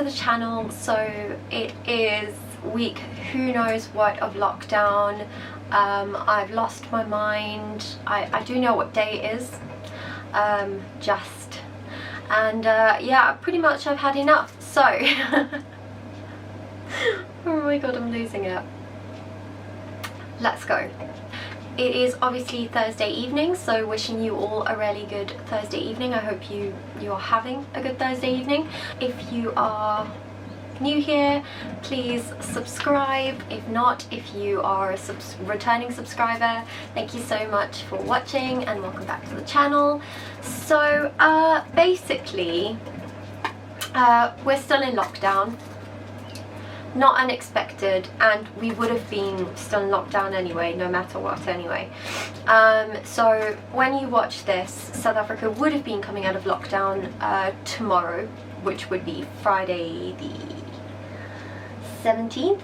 to the channel. So it is week who knows what of lockdown. I've lost my mind. I do know what day it is, yeah, pretty much I've had enough. So oh my god, I'm losing it. Let's go. It is obviously Thursday evening, so wishing you all a really good Thursday evening. I hope you are having a good Thursday evening. If you are new here, please subscribe. If not, if you are a returning subscriber, thank you so much for watching and welcome back to the channel. So basically we're still in lockdown. Not unexpected, and we would have been still in lockdown anyway, no matter what anyway. So when you watch this, South Africa would have been coming out of lockdown tomorrow, which would be Friday the 17th.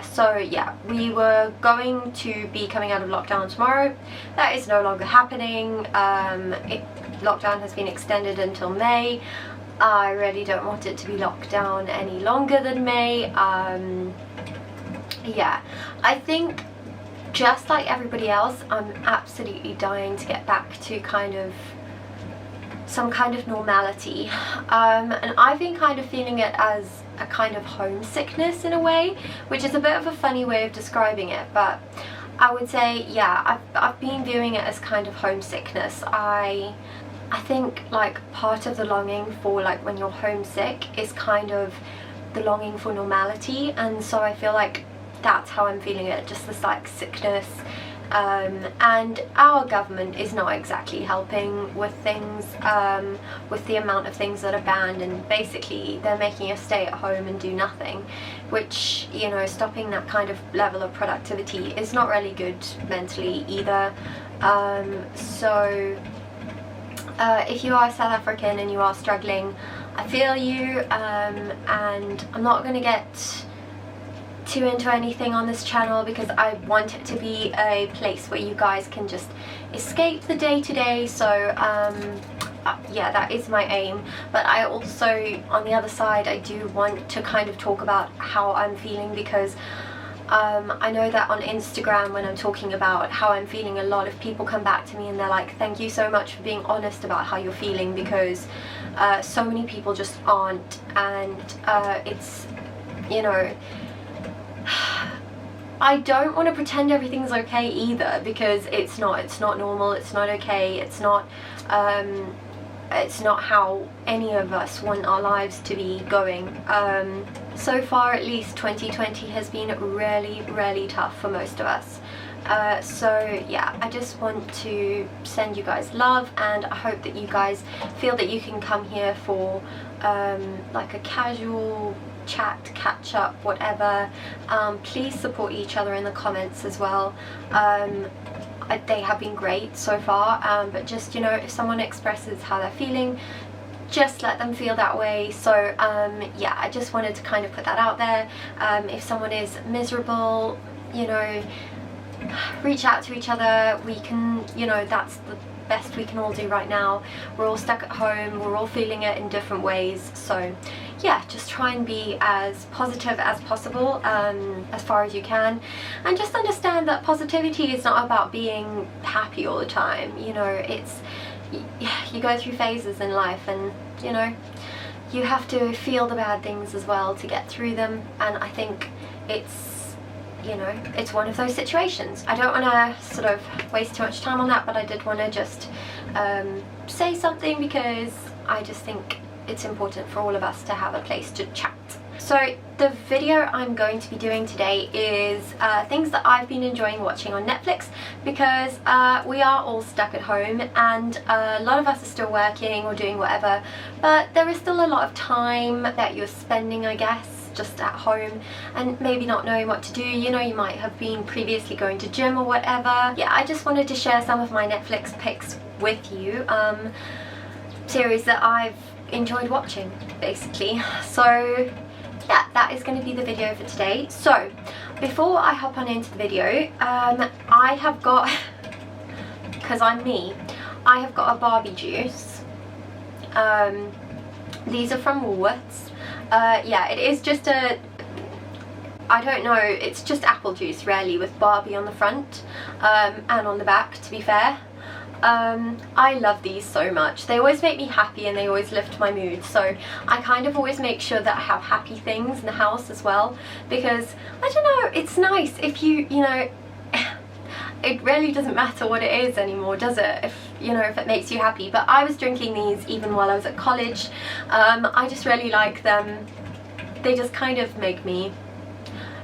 So yeah, we were going to be coming out of lockdown tomorrow. That is no longer happening. Lockdown has been extended until May. I really don't want it to be locked down any longer than May. Yeah, I think just like everybody else, I'm absolutely dying to get back to some kind of normality. And I've been kind of feeling it as a kind of homesickness in a way, which is a bit of a funny way of describing it, but I would say, yeah, I've been viewing it as kind of homesickness. I think like part of the longing for like when you're homesick is kind of the longing for normality, and so I feel like that's how I'm feeling it, just this like sickness. And our government is not exactly helping with things, with the amount of things that are banned, and basically they're making us stay at home and do nothing, which, you know, stopping that kind of level of productivity is not really good mentally either. So if you are South African and you are struggling, I feel you, and I'm not going to get too into anything on this channel because I want it to be a place where you guys can just escape the day-to-day. So yeah, that is my aim, but I also, on the other side, I do want to kind of talk about how I'm feeling, because I know that on Instagram, when I'm talking about how I'm feeling, a lot of people come back to me and they're like, thank you so much for being honest about how you're feeling, because so many people just aren't, and it's, you know, I don't want to pretend everything's okay either, because it's not normal, it's not okay, it's not how any of us want our lives to be going. So far, at least, 2020 has been really, really tough for most of us. So yeah, I just want to send you guys love, and I hope that you guys feel that you can come here for like a casual chat, catch up, whatever. Please support each other in the comments as well. They have been great so far, but just, you know, if someone expresses how they're feeling, just let them feel that way. So yeah, I just wanted to kind of put that out there. If someone is miserable, you know, reach out to each other. We can, you know, that's the best we can all do right now. We're all stuck at home, we're all feeling it in different ways, so yeah, just try and be as positive as possible, as far as you can, and just understand that positivity is not about being happy all the time. You know, it's, you go through phases in life, and you know, you have to feel the bad things as well to get through them, and I think it's, you know, it's one of those situations. I don't want to sort of waste too much time on that, but I did want to just say something, because I just think it's important for all of us to have a place to chat. So the video I'm going to be doing today is things that I've been enjoying watching on Netflix, because we are all stuck at home, and a lot of us are still working or doing whatever, but there is still a lot of time that you're spending, I guess, just at home and maybe not knowing what to do. You know, you might have been previously going to gym or whatever. Yeah, I just wanted to share some of my Netflix picks with you, series that I've enjoyed watching, basically. So yeah, that is going to be the video for today. So before I hop on into the video, I have got, because I'm me, I have got a Barbie juice. These are from Woolworths. Yeah, it is just a, I don't know, it's just apple juice really with Barbie on the front and on the back, to be fair. I love these so much. They always make me happy and they always lift my mood, so I kind of always make sure that I have happy things in the house as well, because I don't know, it's nice if you know, it really doesn't matter what it is anymore, does it, if you know, if it makes you happy. But I was drinking these even while I was at college. I just really like them. They just kind of make me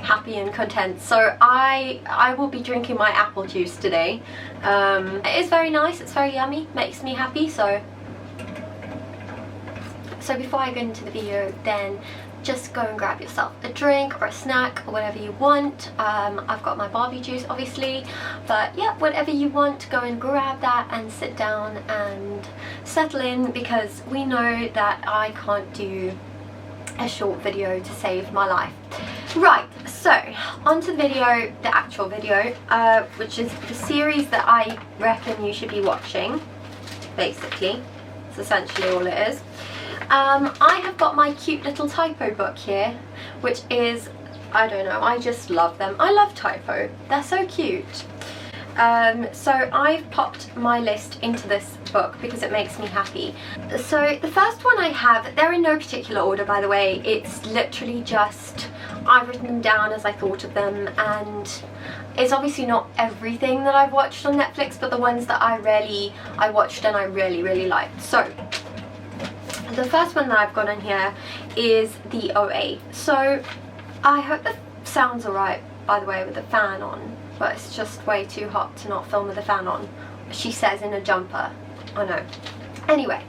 happy and content, so I will be drinking my apple juice today. It is very nice, it's very yummy, makes me happy. So before I go into the video, then just go and grab yourself a drink or a snack or whatever you want. I've got my Barbie juice obviously, but yeah, whatever you want, go and grab that and sit down and settle in, because we know that I can't do a short video to save my life. Right, so onto the video, the actual video, which is the series that I reckon you should be watching, basically. It's essentially all it is. I have got my cute little typo book here, which is, I don't know, I just love them. I love typo, they're so cute. So I've popped my list into this book because it makes me happy. So the first one I have, they're in no particular order by the way, it's literally just, I've written them down as I thought of them, and it's obviously not everything that I've watched on Netflix, but the ones that I watched and I really liked. So the first one that I've got on here is the OA. So I hope the sound's alright by the way with the fan on, but it's just way too hot to not film with the fan on, she says in a jumper. I know. Anyway,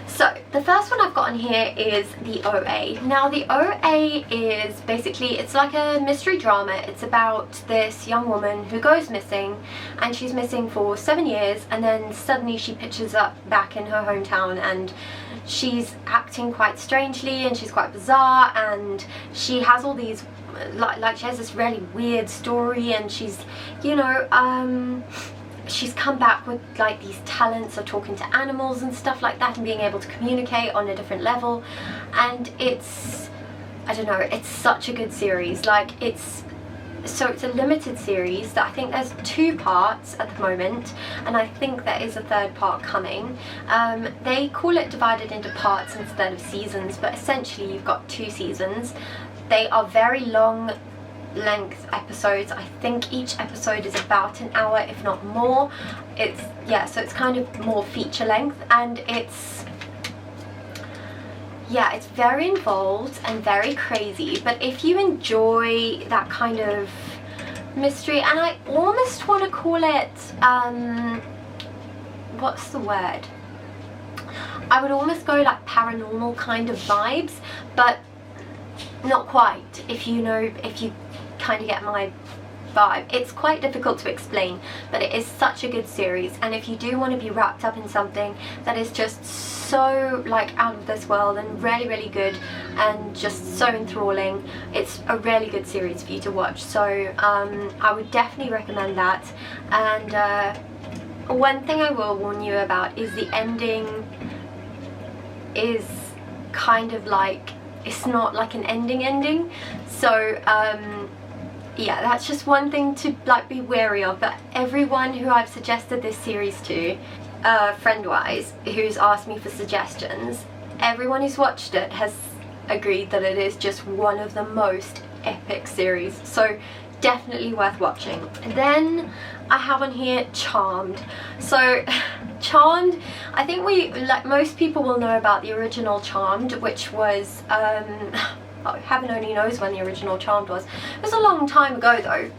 so the first one I've got on here is the OA. Now the OA is basically, it's like a mystery drama. It's about this young woman who goes missing, and she's missing for 7 years, and then suddenly she pitches up back in her hometown, and she's acting quite strangely and she's quite bizarre, and she has all these like she has this really weird story, and she's, you know, she's come back with like these talents of talking to animals and stuff like that, and being able to communicate on a different level. And it's, I don't know, it's such a good series. Like it's a limited series that I think there's 2 parts at the moment, and I think there is a 3rd part coming. They call it divided into parts instead of seasons, but essentially you've got 2 seasons. They are very long length episodes. I think each episode is about an hour, if not more. It's, yeah, so it's kind of more feature length, and it's, yeah, it's very involved and very crazy. But if you enjoy that kind of mystery, and I almost want to call it, what's the word? I would almost go like paranormal kind of vibes, but not quite, if you know, if you kind of get my vibe. It's quite difficult to explain, but it is such a good series, and if you do want to be wrapped up in something that is just so like out of this world and really good and just so enthralling, it's a really good series for you to watch. So I would definitely recommend that. And one thing I will warn you about is the ending is kind of like, it's not like an ending, so yeah, that's just one thing to like be wary of. But everyone who I've suggested this series to, friend-wise, who's asked me for suggestions, everyone who's watched it has agreed that it is just one of the most epic series, so definitely worth watching. And then I have on here Charmed. So Charmed, I think like most people will know about the original Charmed, which was oh, heaven only knows when the original Charmed was. It was a long time ago though.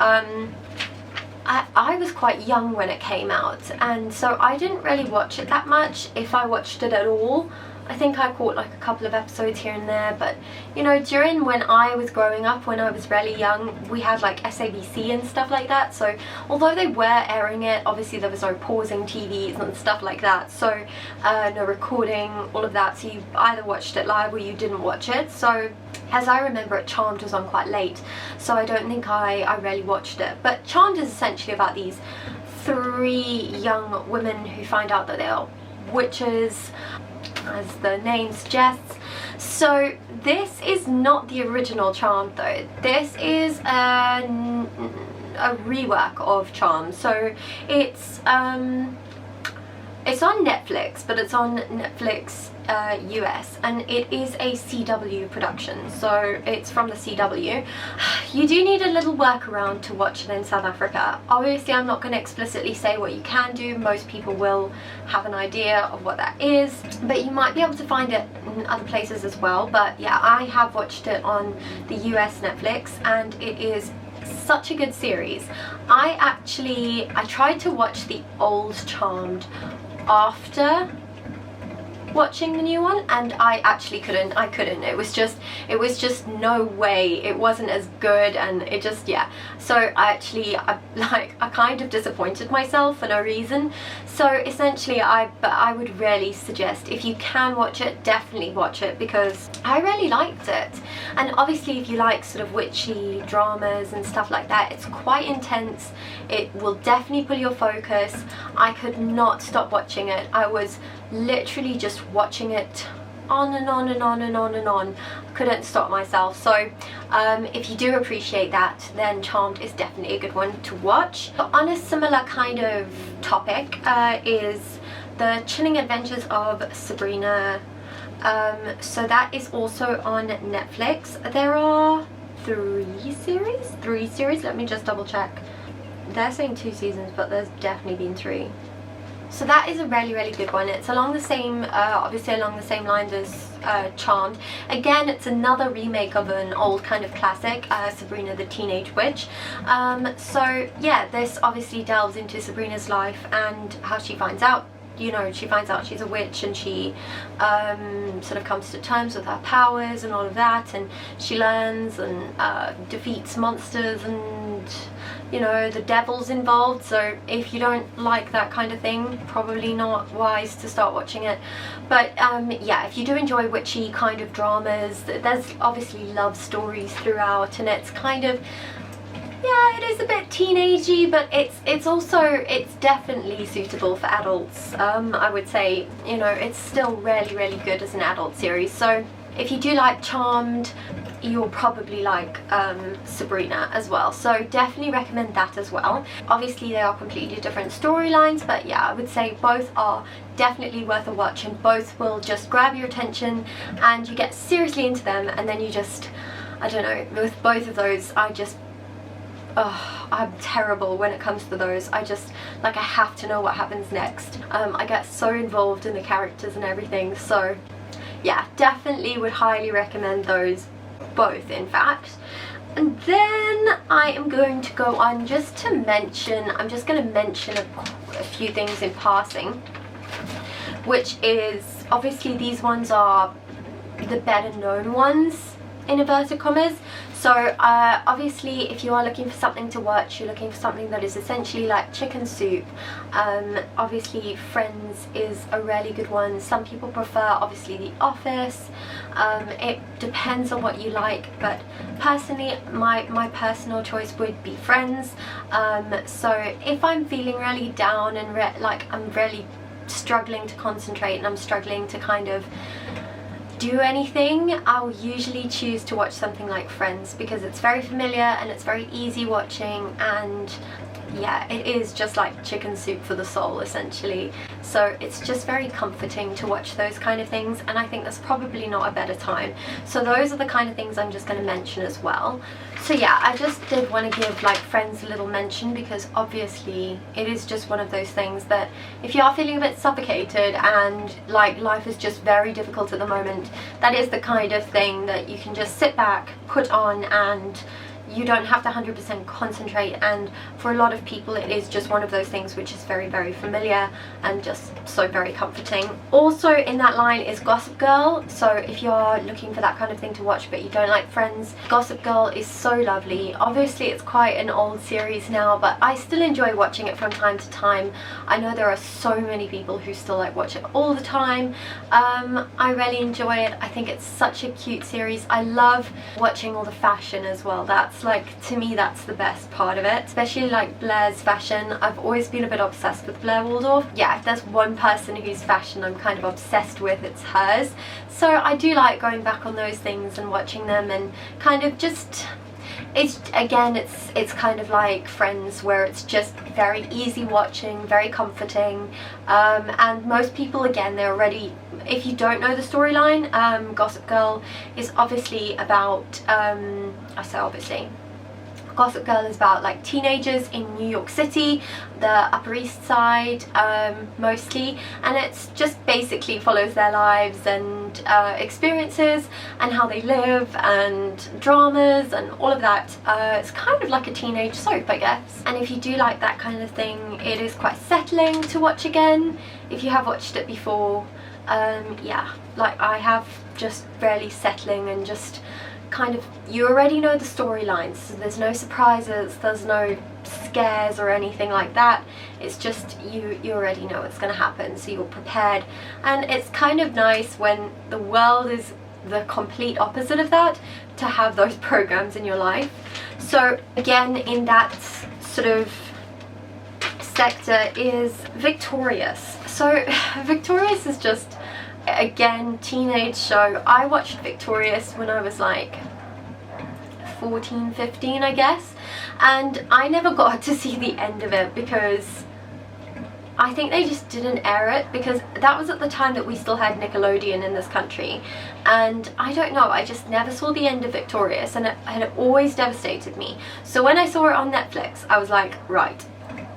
I was quite young when it came out, and so I didn't really watch it that much, if I watched it at all. I think I caught like a couple of episodes here and there, but you know, during when I was growing up, when I was really young, we had like SABC and stuff like that, so although they were airing it, obviously there was no pausing TVs and stuff like that, so no recording, all of that, so you either watched it live or you didn't watch it. So as I remember it, Charmed was on quite late, so I don't think I really watched it. But Charmed is essentially about these 3 young women who find out that they are witches. as the name suggests. So this is not the original Charmed though. This is a rework of Charmed. So it's on Netflix, but it's on Netflix US, and it is a CW production, so it's from the CW. You do need a little workaround to watch it in South Africa. Obviously I'm not going to explicitly say what you can do, most people will have an idea of what that is, but you might be able to find it in other places as well. But yeah, I have watched it on the US Netflix, and it is such a good series. I tried to watch the old Charmed after watching the new one, and I actually couldn't. It was just no way. It wasn't as good, and it just, yeah. So I kind of disappointed myself for no reason. So essentially I would really suggest, if you can watch it, definitely watch it, because I really liked it. And obviously if you like sort of witchy dramas and stuff like that, it's quite intense. It will definitely pull your focus. I could not stop watching it. I was literally just watching it on and on and on and on and on. I couldn't stop myself. So if you do appreciate that, then Charmed is definitely a good one to watch. On a similar kind of topic is The Chilling Adventures of Sabrina. So that is also on Netflix. There are three series. Let me just double check. They're saying 2 seasons, but there's definitely been 3. So that is a really, really good one. It's along the same, obviously along the same lines as Charmed. Again, it's another remake of an old kind of classic, Sabrina the Teenage Witch. So yeah, this obviously delves into Sabrina's life and how she finds out, she finds out she's a witch, and she sort of comes to terms with her powers and all of that, and she learns and defeats monsters and the devil's involved. So if you don't like that kind of thing, probably not wise to start watching it. But yeah, if you do enjoy witchy kind of dramas, there's obviously love stories throughout, and it's kind of, yeah, it is a bit teenagey, but it's definitely suitable for adults. I would say, it's still really, really good as an adult series. So if you do like Charmed, you'll probably like Sabrina as well. So definitely recommend that as well. Obviously they are completely different storylines, but yeah, I would say both are definitely worth a watch, and both will just grab your attention and you get seriously into them, and then you just, I don't know, with both of those, I'm terrible when it comes to those. I have to know what happens next. I get so involved in the characters and everything. So yeah, definitely would highly recommend those both, in fact. And then I am going to go on just to mention, I'm just going to mention a few things in passing, which is obviously these ones are the better known ones in inverted commas. So obviously if you are looking for something to watch, you're looking for something that is essentially like chicken soup. Obviously Friends is a really good one. Some people prefer obviously The Office. It depends on what you like, but personally my personal choice would be Friends. So if I'm feeling really down and I'm really struggling to concentrate and I'm struggling to kind of do anything, I'll usually choose to watch something like Friends, because it's very familiar and it's very easy watching, and yeah, it is just like chicken soup for the soul essentially. So it's just very comforting to watch those kind of things, and I think there's probably not a better time. So those are the kind of things I'm just going to mention as well. So yeah, I just did want to give Friends a little mention, because obviously it is just one of those things that if you are feeling a bit suffocated and life is just very difficult at the moment, that is the kind of thing that you can just sit back, put on, and you don't have to 100% concentrate. And for a lot of people it is just one of those things which is very, very familiar and just so very comforting. Also in that line is Gossip Girl. So if you're looking for that kind of thing to watch but you don't like Friends, Gossip Girl is so lovely. Obviously it's quite an old series now, but I still enjoy watching it from time to time. I know there are so many people who still watch it all the time. I really enjoy it. I think it's such a cute series. I love watching all the fashion as well. That's that's like, to me, that's the best part of it, especially like Blair's fashion. I've always been a bit obsessed with Blair Waldorf. Yeah, if there's one person whose fashion I'm kind of obsessed with, it's hers. So I do like going back on those things and watching them, and kind of just, it's kind of like Friends, where it's just very easy watching, very comforting, and most people, again, they're already, if you don't know the storyline, Gossip Girl is obviously about, I say obviously, Gossip Girl is about like teenagers in New York City, the Upper East Side, mostly, and it's just basically follows their lives and experiences and how they live and dramas and all of that. It's kind of like a teenage soap, I guess, and if you do like that kind of thing, it is quite settling to watch again if you have watched it before. Yeah, like I have, just really settling, and just kind of, you already know the storylines, so there's no surprises, there's no scares or anything like that. It's just you already know what's going to happen, so you're prepared. And it's kind of nice when the world is the complete opposite of that, to have those programs in your life. So again, in that sort of sector is Victorious. So Victorious is just, again, teenage show. I watched Victorious when I was like 14, 15, I guess, and I never got to see the end of it because I think they just didn't air it, because that was at the time that we still had Nickelodeon in this country, and I don't know, I just never saw the end of Victorious, and it had always devastated me. So when I saw it on Netflix, I was like, right,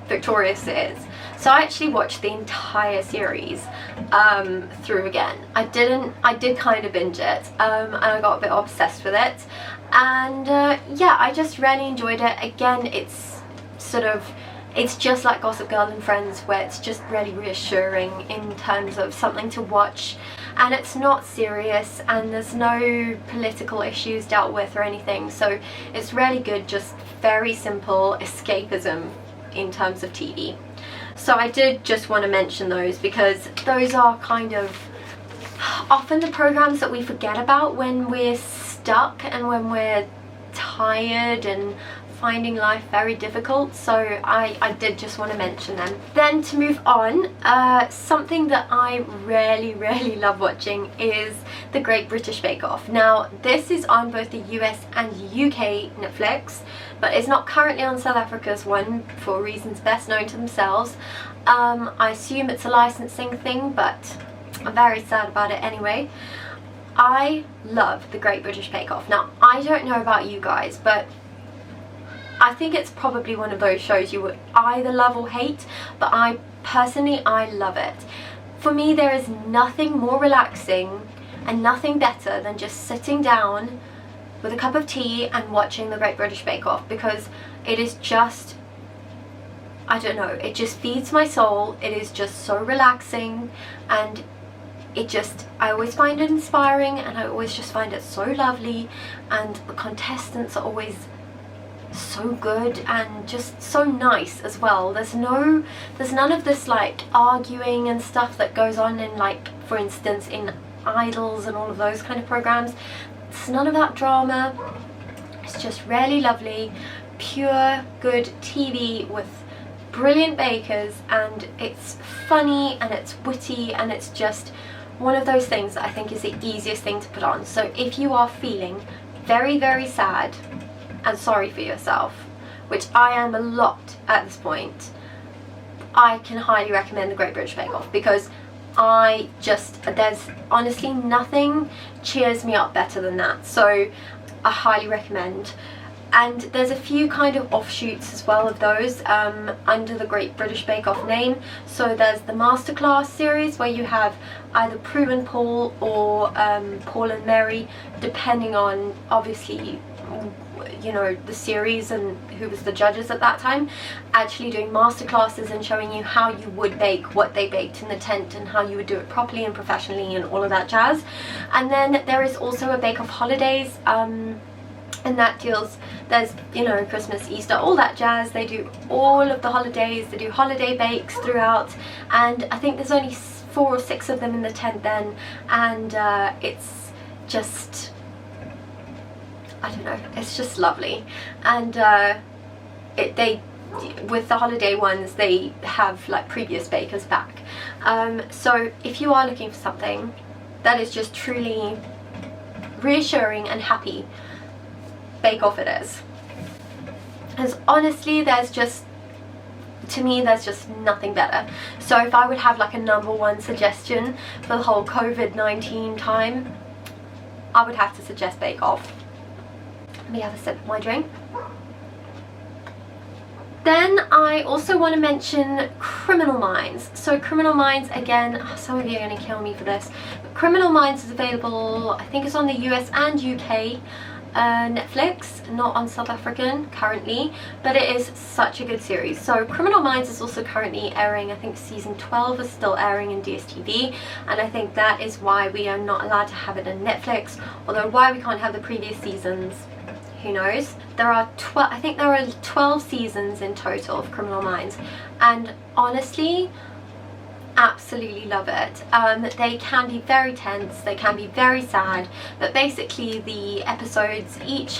Victorious it is. So I actually watched the entire series through again. I did kind of binge it, and I got a bit obsessed with it, and yeah, I just really enjoyed it. Again, it's just like Gossip Girl and Friends, where it's just really reassuring in terms of something to watch, and it's not serious, and there's no political issues dealt with or anything, so it's really good, just very simple escapism in terms of TV. So I did just want to mention those, because those are kind of often the programs that we forget about when we're stuck and when we're tired and finding life very difficult. So I did just want to mention them. Then to move on, something that I really love watching is The Great British Bake Off. Now this is on both the US and UK Netflix, but it's not currently on South Africa's one for reasons best known to themselves. I assume it's a licensing thing, but I'm very sad about it anyway. I love The Great British Bake Off. Now I don't know about you guys, but I think it's probably one of those shows you would either love or hate, but I love it. For me, there is nothing more relaxing and nothing better than just sitting down with a cup of tea and watching The Great British Bake Off, because it is just, I don't know, it just feeds my soul. It is just so relaxing, and I always find it inspiring, and I always just find it so lovely, and the contestants are always so good and just so nice as well. There's none of this like arguing and stuff that goes on in, like, for instance, in Idols and all of those kind of programs. It's none of that drama. It's just really lovely, pure good TV with brilliant bakers, and it's funny and it's witty, and it's just one of those things that I think is the easiest thing to put on. So if you are feeling very sad and sorry for yourself, which I am a lot at this point, I can highly recommend The Great British Bake Off, because there's honestly nothing cheers me up better than that. So I highly recommend. And there's a few kind of offshoots as well of those under the Great British Bake Off name. So there's the Masterclass series, where you have either Prue and Paul or Paul and Mary, depending on obviously, you know, the series and who was the judges at that time, actually doing masterclasses and showing you how you would bake what they baked in the tent, and how you would do it properly and professionally and all of that jazz. And then there is also a Bake Off Holidays, and that there's, you know, Christmas, Easter, all that jazz. They do all of the holidays, they do holiday bakes throughout, and I think there's only 4 or 6 of them in the tent then, and it's just, I don't know, it's just lovely. And with the holiday ones, they have like previous bakers back. So if you are looking for something that is just truly reassuring and happy, Bake Off it is. Because honestly, to me there's just nothing better. So if I would have like a number one suggestion for the whole COVID-19 time, I would have to suggest Bake Off. Let me have a sip of my drink. Then I also want to mention Criminal Minds. So Criminal Minds, again, some of you are going to kill me for this, but Criminal Minds is available, I think it's on the US and UK Netflix, not on South African currently, but it is such a good series. So Criminal Minds is also currently airing, I think season 12 is still airing in DSTV, and I think that is why we are not allowed to have it on Netflix, although why we can't have the previous seasons, who knows. There are I think there are 12 seasons in total of Criminal Minds, and honestly, absolutely love it. They can be very tense, they can be very sad, but basically the episodes each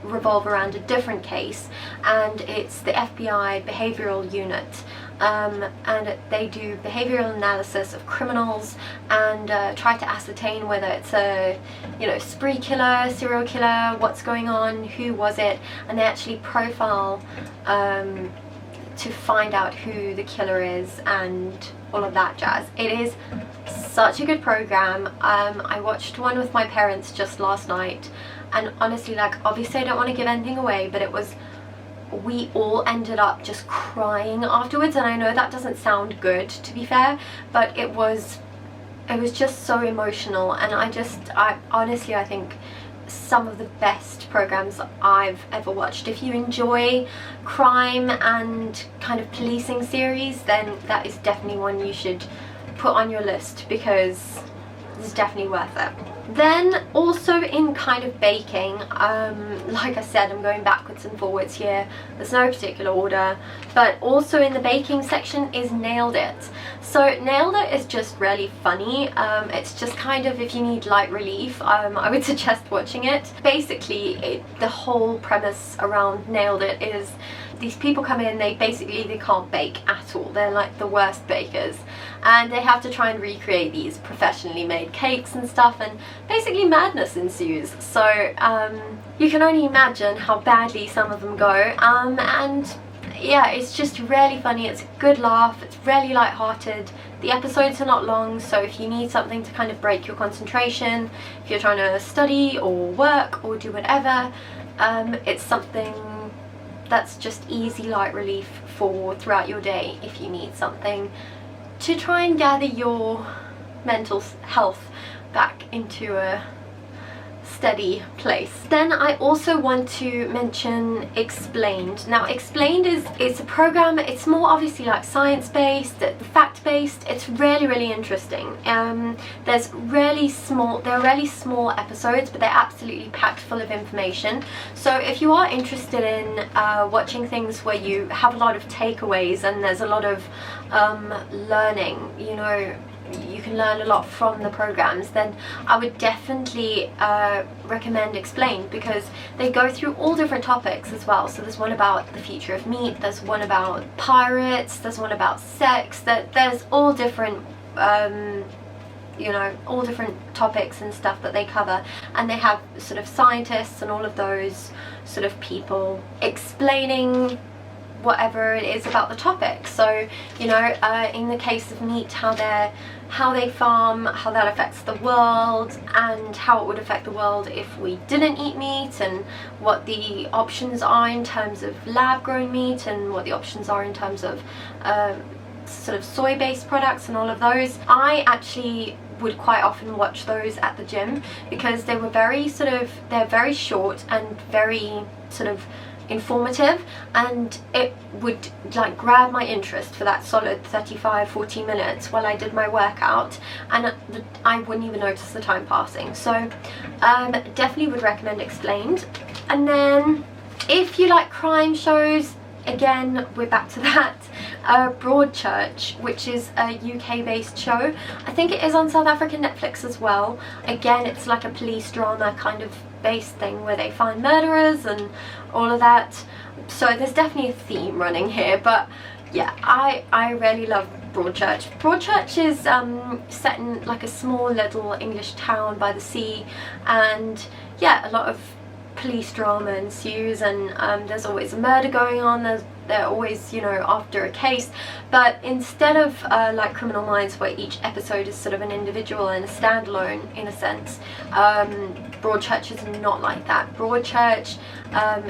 revolve around a different case, and it's the FBI behavioral unit, and they do behavioral analysis of criminals and try to ascertain whether it's a, you know, spree killer, serial killer, what's going on, who was it, and they actually profile to find out who the killer is and all of that jazz. It is such a good program. I watched one with my parents just last night, and honestly, like, obviously I don't want to give anything away, but we all ended up just crying afterwards, and I know that doesn't sound good, to be fair, but it was just so emotional, and I honestly, I think some of the best programs I've ever watched. If you enjoy crime and kind of policing series, then that is definitely one you should put on your list, because it's definitely worth it. Then also in kind of baking, like I said, I'm going backwards and forwards here, there's no particular order, but also in the baking section is Nailed It. So Nailed It is just really funny. It's just kind of, if you need light relief, I would suggest watching it. Basically, the whole premise around Nailed It is these people come in, they can't bake at all, they're like the worst bakers, and they have to try and recreate these professionally made cakes and stuff, and basically madness ensues. So you can only imagine how badly some of them go, and yeah, it's just really funny, it's a good laugh, it's really light-hearted. The episodes are not long, so if you need something to kind of break your concentration, if you're trying to study or work or do whatever, it's something that's just easy light relief for throughout your day if you need something to try and gather your mental health back into a steady place. Then I also want to mention Explained. Now Explained is a program, it's more obviously like science-based, fact-based. It's really interesting. There are really small episodes, but they're absolutely packed full of information. So if you are interested in watching things where you have a lot of takeaways and there's a lot of learning, you know, you can learn a lot from the programs, then I would definitely recommend Explained, because they go through all different topics as well. So there's one about the future of meat, there's one about pirates, there's one about sex, there's all different you know, all different topics and stuff that they cover, and they have sort of scientists and all of those sort of people explaining whatever it is about the topic. So, you know, in the case of meat, how they farm, how that affects the world, and how it would affect the world if we didn't eat meat, and what the options are in terms of lab-grown meat, and what the options are in terms of sort of soy-based products and all of those. I actually would quite often watch those at the gym, because they were they're very short and very sort of informative, and it would like grab my interest for that solid 35-40 minutes while I did my workout, and I wouldn't even notice the time passing. So definitely would recommend Explained. And then if you like crime shows, again, we're back to that. Broadchurch, which is a UK based show. I think it is on South African Netflix as well. Again, it's like a police drama kind of based thing where they find murderers and all of that. So there's definitely a theme running here. But yeah, I really love Broadchurch. Broadchurch is set in like a small little English town by the sea, and yeah, a lot of police drama ensues, and there's always a murder going on. They're always, you know, after a case, but instead of like Criminal Minds, where each episode is sort of an individual and a standalone in a sense, Broadchurch is not like that. Broadchurch,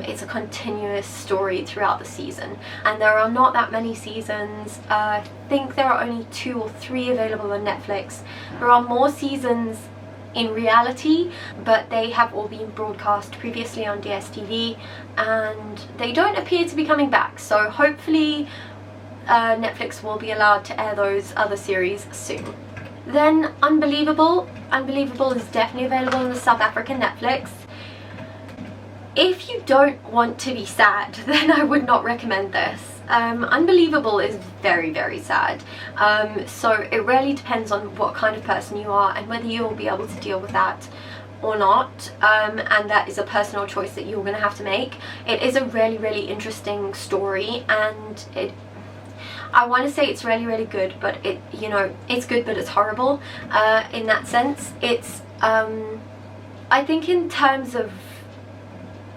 it's a continuous story throughout the season, and there are not that many seasons. I think there are only 2 or 3 available on Netflix. There are more seasons in reality, but they have all been broadcast previously on DSTV, and they don't appear to be coming back, so hopefully Netflix will be allowed to air those other series soon. Then Unbelievable is definitely available on the South African Netflix. If you don't want to be sad, then I would not recommend this. Unbelievable is very, very sad, so it really depends on what kind of person you are and whether you'll be able to deal with that or not, and that is a personal choice that you're going to have to make. It is a really, really interesting story, and I want to say it's really, really good, but you know, it's good but it's horrible in that sense. It's I think in terms of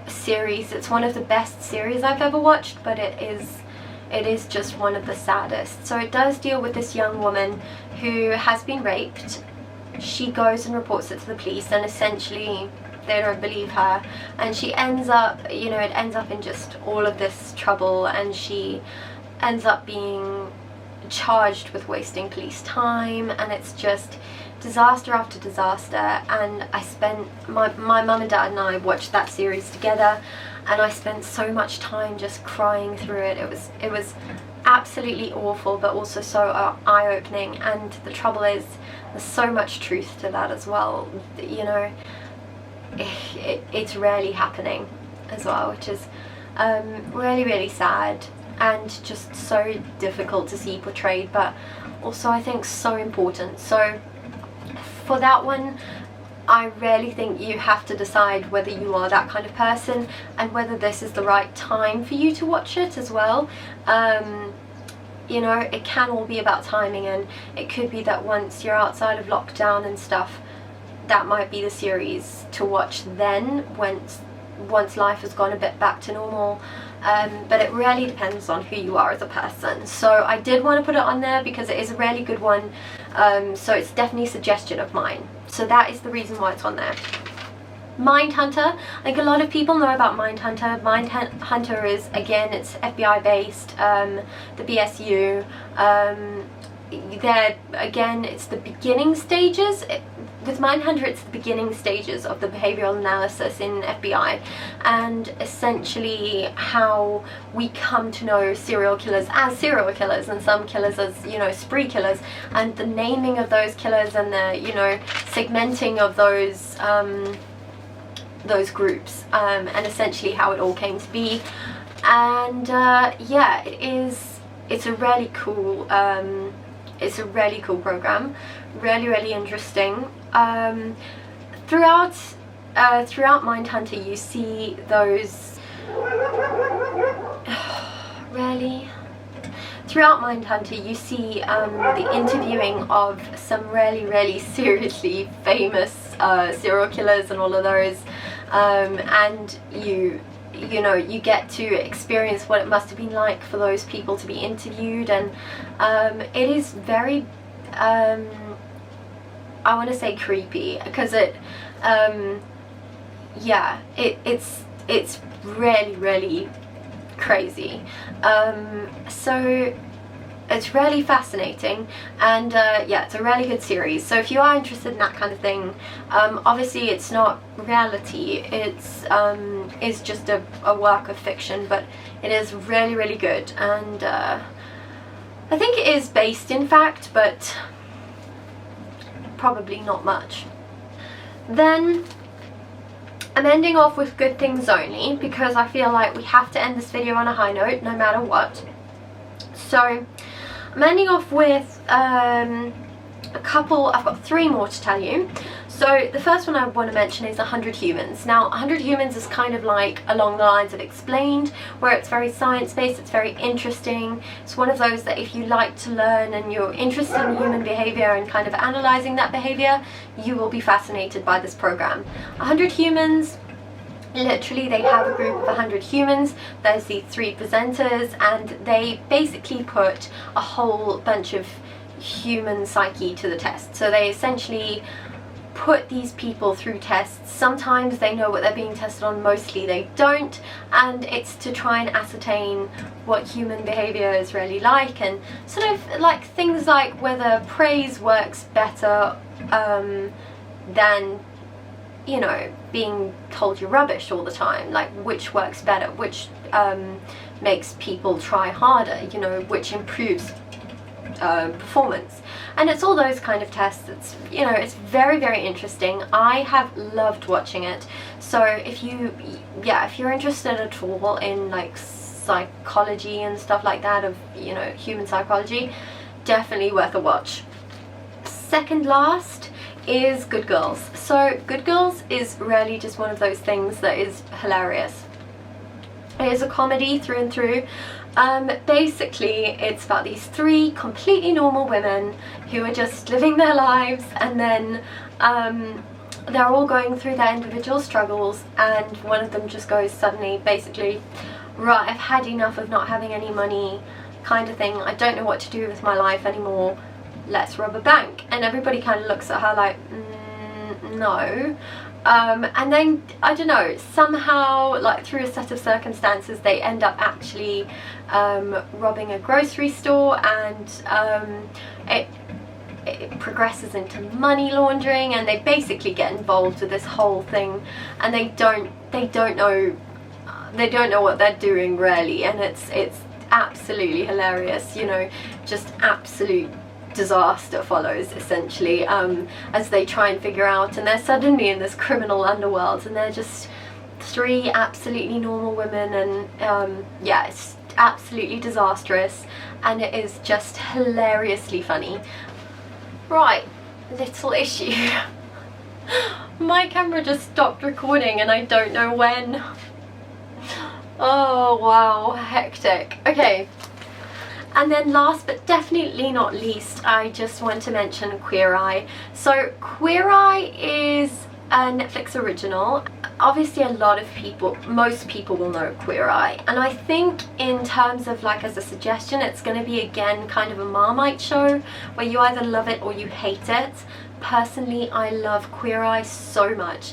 series, it's one of the best series I've ever watched, but it is just one of the saddest. So it does deal with this young woman who has been raped. She goes and reports it to the police, and essentially they don't believe her, and she ends up, you know, it ends up in just all of this trouble, and she ends up being charged with wasting police time, and it's just disaster after disaster. And I spent, my mum and dad and I watched that series together, and I spent so much time just crying through it. It was absolutely awful, but also so eye-opening, and the trouble is there's so much truth to that as well, you know. It's really happening as well, which is really, really sad, and just so difficult to see portrayed, but also I think so important. So for that one, I really think you have to decide whether you are that kind of person and whether this is the right time for you to watch it as well. You know, it can all be about timing, and it could be that once you're outside of lockdown and stuff, that might be the series to watch then, once life has gone a bit back to normal. But it really depends on who you are as a person. So I did want to put it on there because it is a really good one, so it's definitely a suggestion of mine. So that is the reason why it's on there. Mindhunter, I think a lot of people know about Mindhunter. Mindhunter is, again, it's FBI based, the BSU. There, again, it's the beginning stages. With Mindhunter, it's the beginning stages of the behavioral analysis in FBI, and essentially how we come to know serial killers as serial killers, and some killers as, you know, spree killers, and the naming of those killers, and the, you know, segmenting of those groups, and essentially how it all came to be. And yeah, it's a really cool program, really, really interesting. Throughout Mindhunter, you see those really. Throughout Mindhunter, you see the interviewing of some really, really seriously famous serial killers and all of those, and you know, you get to experience what it must have been like for those people to be interviewed, and it is very, I want to say creepy, because yeah, it's really, really crazy. So it's really fascinating, and yeah, it's a really good series. So if you are interested in that kind of thing, obviously it's not reality, it's just a work of fiction, but it is really, really good, and I think it is based in fact, but probably not much. Then I'm ending off with Good Things Only, because I feel like we have to end this video on a high note no matter what. So I'm ending off with a couple, I've got 3 more to tell you. So the first one I want to mention is 100 Humans. Now 100 Humans is kind of like along the lines of Explained, where it's very science-based, it's very interesting. It's one of those that if you like to learn and you're interested in human behavior and kind of analysing that behavior, you will be fascinated by this program. 100 Humans, literally they have a group of 100 humans. There's these 3 presenters, and they basically put a whole bunch of human psyche to the test. So they essentially put these people through tests. Sometimes they know what they're being tested on, mostly they don't, and it's to try and ascertain what human behavior is really like, and sort of like things like whether praise works better than, you know, being told you're rubbish all the time, like which works better, which makes people try harder, you know, which improves performance. And it's all those kind of tests. It's, you know, it's very, very interesting. I have loved watching it. So if you, yeah, if you're interested at all in like psychology and stuff like that, of, you know, human psychology, definitely worth a watch. Second last is Good Girls. So Good Girls is really just one of those things that is hilarious. It is a comedy through and through. Basically it's about these 3 completely normal women who are just living their lives, and then they're all going through their individual struggles, and one of them just goes suddenly, basically, right, I've had enough of not having any money, kind of thing, I don't know what to do with my life anymore, let's rob a bank. And everybody kind of looks at her like, no. And then, I don't know, somehow, like through a set of circumstances, they end up actually robbing a grocery store, and it progresses into money laundering, and they basically get involved with this whole thing, and they don't know what they're doing really, and it's absolutely hilarious, you know, just absolute disaster follows essentially, as they try and figure out, and they're suddenly in this criminal underworld, and they're just 3 absolutely normal women, and yeah, it's absolutely disastrous, and it is just hilariously funny. Right, little issue. My camera just stopped recording and I don't know when. Oh wow, hectic. Okay. And then last but definitely not least, I just want to mention Queer Eye. So Queer Eye is a Netflix original. Obviously a lot of people, most people will know Queer Eye, and I think in terms of like as a suggestion, it's going to be again kind of a Marmite show where you either love it or you hate it. Personally, I love Queer Eye so much.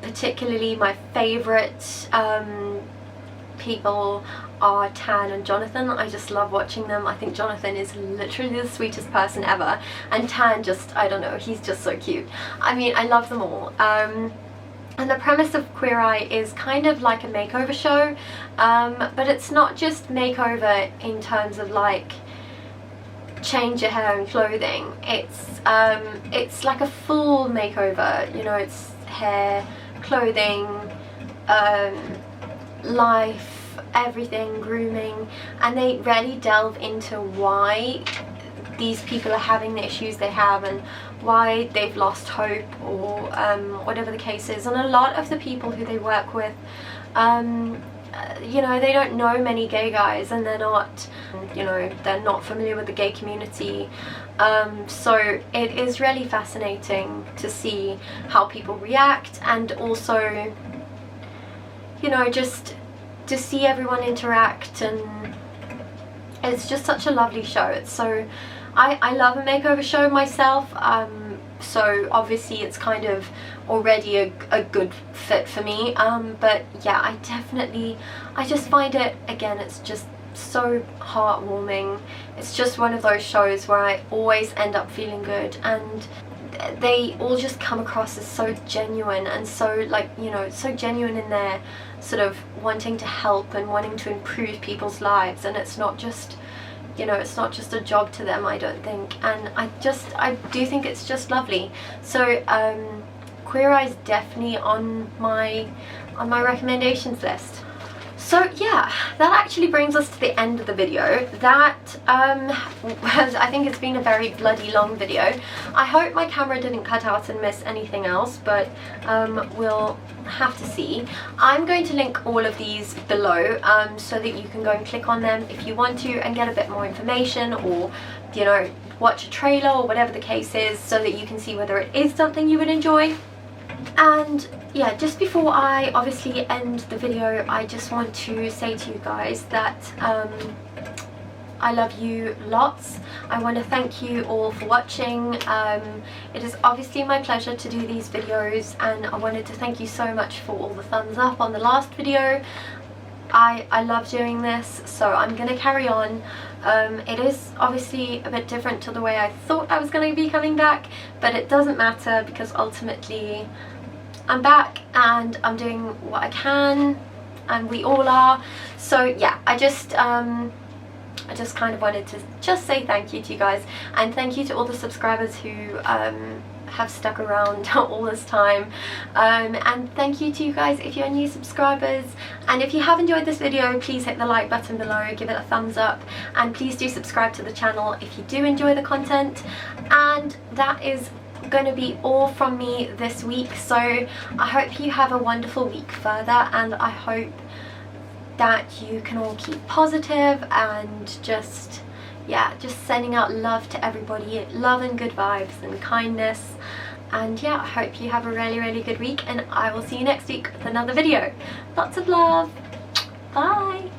Particularly my favourite people are Tan and Jonathan. I just love watching them. I think Jonathan is literally the sweetest person ever, and Tan just, I don't know, he's just so cute. I mean, I love them all. And the premise of Queer Eye is kind of like a makeover show, but it's not just makeover in terms of like change your hair and clothing. It's like a full makeover, you know, it's hair, clothing, life, everything, grooming, and they really delve into why these people are having the issues they have and why they've lost hope, or whatever the case is. And a lot of the people who they work with, you know, they don't know many gay guys, and they're not, you know, they're not familiar with the gay community, so it is really fascinating to see how people react, and also, you know, just to see everyone interact, and it's just such a lovely show. It's so, I love a makeover show myself, so obviously it's kind of already a good fit for me, but yeah, I just find it, again, it's just so heartwarming. It's just one of those shows where I always end up feeling good, and they all just come across as so genuine, and so, like, you know, so genuine in their sort of wanting to help and wanting to improve people's lives, and it's not just, you know, it's not just a job to them, I don't think, and I do think it's just lovely. So Queer Eye is definitely on my recommendations list. So yeah, that actually brings us to the end of the video. That I think it's been a very bloody long video. I hope my camera didn't cut out and miss anything else, but we'll have to see. I'm going to link all of these below so that you can go and click on them if you want to and get a bit more information, or you know, watch a trailer or whatever the case is, so that you can see whether it is something you would enjoy. And yeah, just before I obviously end the video, I just want to say to you guys that I love you lots. I want to thank you all for watching. It is obviously my pleasure to do these videos, and I wanted to thank you so much for all the thumbs up on the last video. I love doing this, so I'm going to carry on. It is obviously a bit different to the way I thought I was going to be coming back, but it doesn't matter because ultimately I'm back and I'm doing what I can, and we all are. So yeah, I just kind of wanted to just say thank you to you guys, and thank you to all the subscribers who have stuck around all this time, and thank you to you guys if you're new subscribers. And if you have enjoyed this video, please hit the like button below, give it a thumbs up, and please do subscribe to the channel if you do enjoy the content. And that is going to be all from me this week, so I hope you have a wonderful week further, and I hope that you can all keep positive and just sending out love to everybody, love and good vibes and kindness. And yeah, I hope you have a really good week, and I will see you next week with another video. Lots of love. Bye.